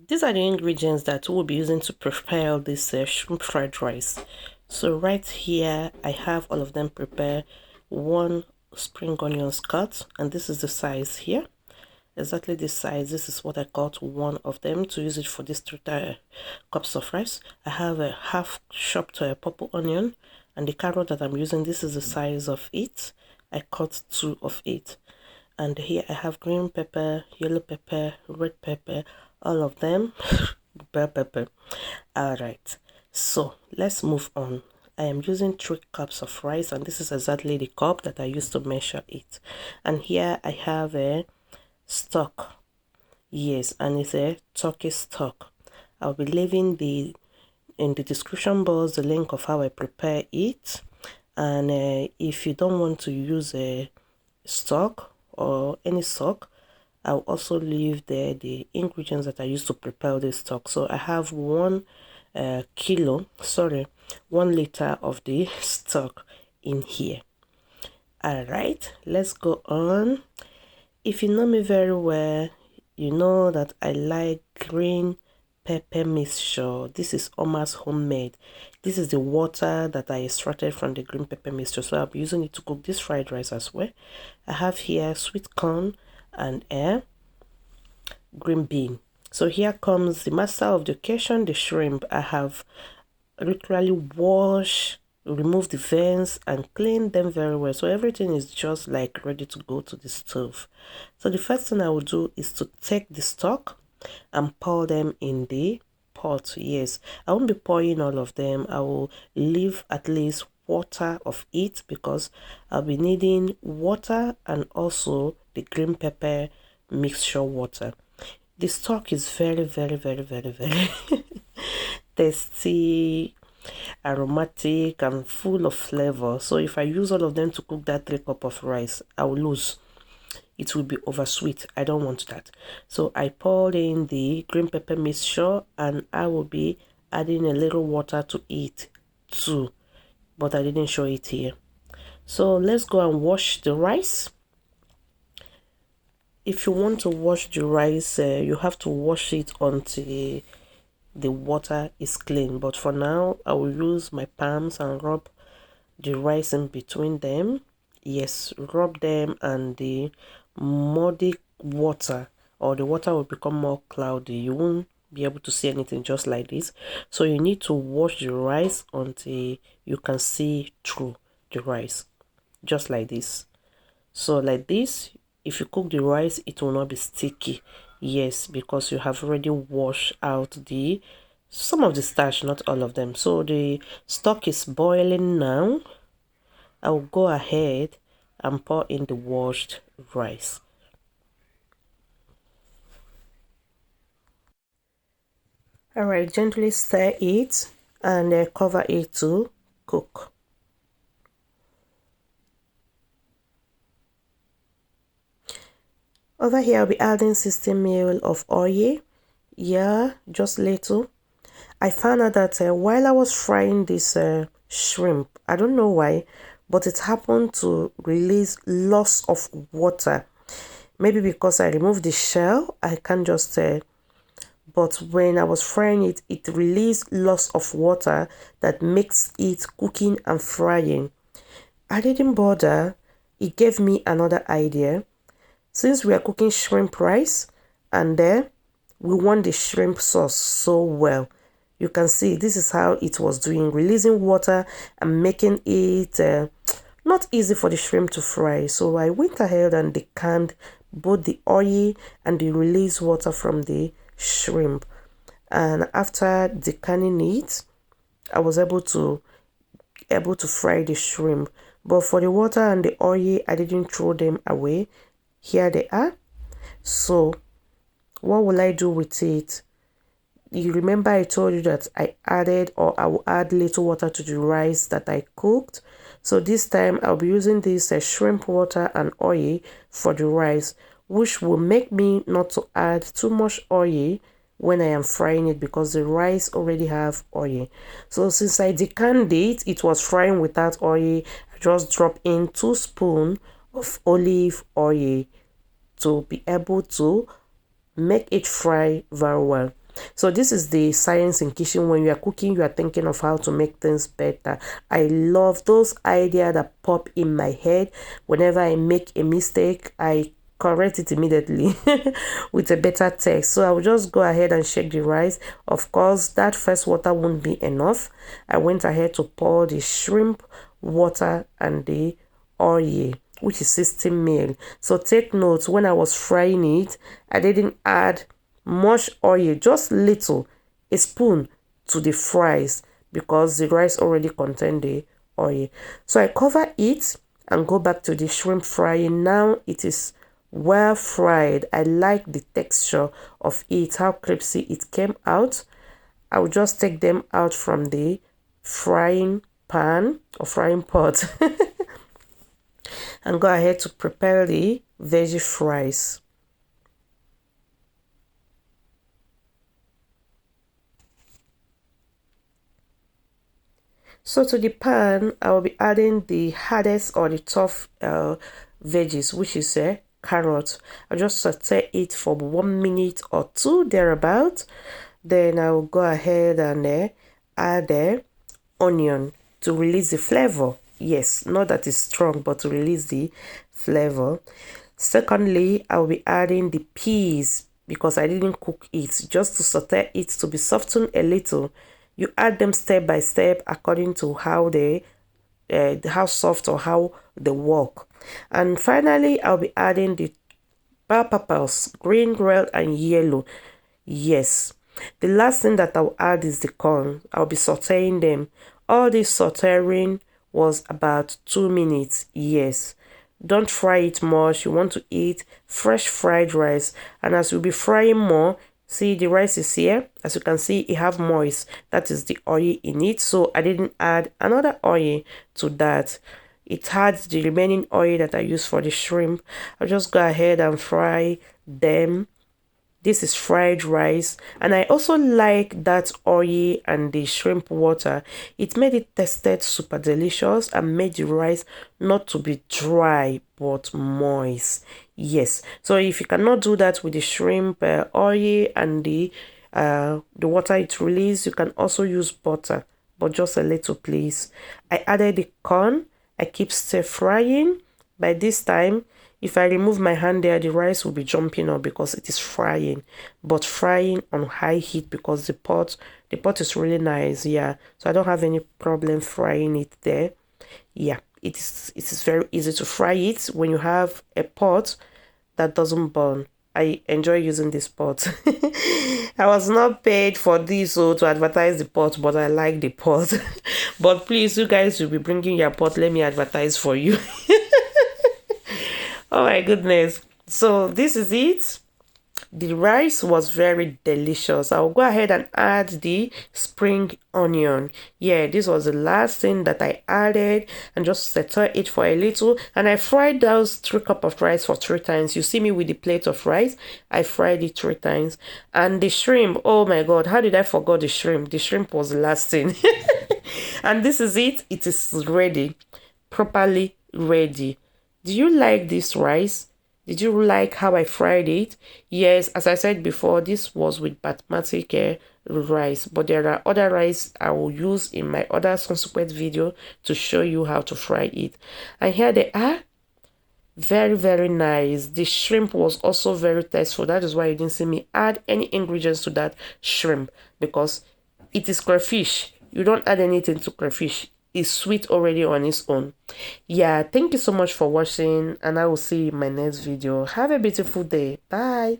These are the ingredients that we'll be using to prepare this shrimp fried rice. So right here, I have all of them prepared. One spring onions cut, and this is the size here. Exactly this size. This is what I got one of them to use it for this 3 cups of rice. I have a half chopped purple onion, and the carrot that I'm using, this is the size of it. I cut 2 of it. And here I have green pepper, yellow pepper, red pepper, all of them. Bell pepper. All right, so let's move on. I am using 3 cups of rice, and this is exactly the cup that I used to measure it. And here I have a stock. Yes, and it's a turkey stock. I'll be leaving in the description box the link of how I prepare it. And if you don't want to use a stock or any stock, I'll also leave there the ingredients that I use to prepare this stock. So I have 1 liter of the stock in here. All right, let's go on. If you know me very well, you know that I like green pepper mixture. This is Oma's homemade. This is the water that I extracted from the green pepper mixture, so I'll be using it to cook this fried rice as well. I have here sweet corn and green bean. So here comes the master of the occasion, the shrimp. I have literally washed, remove the veins and clean them very well, so everything is just like ready to go to the stove. So the first thing I will do is to take the stock and pour them in the pot. Yes, I won't be pouring all of them. I will leave at least water of it because I'll be needing water and also the green pepper mixture water. The stock is very tasty, aromatic and full of flavor. So if I use all of them to cook that 3 cups of rice, I will lose. It will be over sweet. I don't want that. So I poured in the green pepper mixture, and I will be adding a little water to it too, but I didn't show it here. So let's go and wash the rice. If you want to wash the rice, you have to wash it until the water is clean, but for now I will use my palms and rub the rice in between them. Yes, rub them, and the muddy water or the water will become more cloudy. You won't be able to see anything just like this, so you need to wash the rice until you can see through the rice, just like this. So like this, if you cook the rice, it will not be sticky. Yes, because you have already washed out some of the starch, not all of them. So the stock is boiling now. I'll go ahead and pour in the washed rice. All right, gently stir it and cover it to cook. Over here, I'll be adding 60 ml of oil. Yeah, just little. I found out that while I was frying this shrimp, I don't know why, but it happened to release lots of water. Maybe because I removed the shell, I can't just but when I was frying it, it released lots of water that makes it cooking and frying. I didn't bother. It gave me another idea. Since we are cooking shrimp rice and we want the shrimp sauce so well, you can see this is how it was doing, releasing water and making it not easy for the shrimp to fry. So I went ahead and decanned both the oil and the released water from the shrimp, and after decanning it, I was able to fry the shrimp. But for the water and the oil, I didn't throw them away. Here they are. So what will I do with it? You remember I told you that I will add little water to the rice that I cooked. So this time I'll be using this shrimp water and oil for the rice, which will make me not to add too much oil when I am frying it because the rice already have oil. So since I decanned it, it was frying without oil. I just drop in 2 spoons of olive oil to be able to make it fry very well. So this is the science in kitchen. When you are cooking, you are thinking of how to make things better. I love those ideas that pop in my head. Whenever I make a mistake, I correct it immediately with a better text. So I will just go ahead and shake the rice. Of course, that first water won't be enough. I went ahead to pour the shrimp water and the oil, which is 16 ml. So take note, when I was frying it, I didn't add much oil, just little, a spoon to the fries, because the rice already contained the oil. So I cover it and go back to the shrimp frying. Now it is well fried. I like the texture of it, how crispy it came out. I will just take them out from the frying pan or frying pot and go ahead to prepare the veggie fries. So to the pan, I will be adding the hardest or the tough veggies, which is carrot. I'll just saute it for 1 minute or 2 thereabout. Then I will go ahead and add onion to release the flavor. Yes, not that it's strong, but to release the flavor. Secondly, I will be adding the peas because I didn't cook it, just to saute it to be softened a little. You add them step by step according to how they how soft or how they work. And finally, I'll be adding the bell peppers, green, red, and yellow. Yes. The last thing that I'll add is the corn. I'll be sauteing them. All this sauteing was about 2 minutes. Yes. Don't fry it much. You want to eat fresh fried rice. And as you'll be frying more, see, the rice is here. As you can see, it have moist. That is the oil in it. So I didn't add another oil to that. It had the remaining oil that I used for the shrimp. I'll just go ahead and fry them. This is fried rice, and I also like that oil and the shrimp water. It made it tasted super delicious and made the rice not to be dry but moist. Yes, so if you cannot do that with the shrimp oil and the water it releases, you can also use butter, but just a little, please. I added the corn. I keep stir frying. By this time, if I remove my hand there, the rice will be jumping up because it is frying, but frying on high heat because the pot is really nice. Yeah, so I don't have any problem frying it there. Yeah, it is very easy to fry it when you have a pot that doesn't burn. I enjoy using this pot. I was not paid for this to advertise the pot, but I like the pot. But please, you guys will be bringing your pot. Let me advertise for you. Oh my goodness. So this is it. The rice was very delicious. I'll go ahead and add the spring onion. Yeah, this was the last thing that I added, and just saute it for a little. And I fried those 3 cups of rice for 3 times. You see me with the plate of rice. I fried it 3 times. And the shrimp, oh my god, how did I forget the shrimp? The shrimp was the last thing. And this is it. It is ready. Properly ready. Do you like this rice? Did you like how I fried it? Yes, as I said before, this was with basmati rice, but there are other rice I will use in my other subsequent video to show you how to fry it. And here they are. Very, very nice. The shrimp was also very tasteful. That is why you didn't see me add any ingredients to that shrimp, because it is crayfish. You don't add anything to crayfish. Is sweet already on its own. Yeah, thank you so much for watching, and I will see you in my next video. Have a beautiful day. Bye.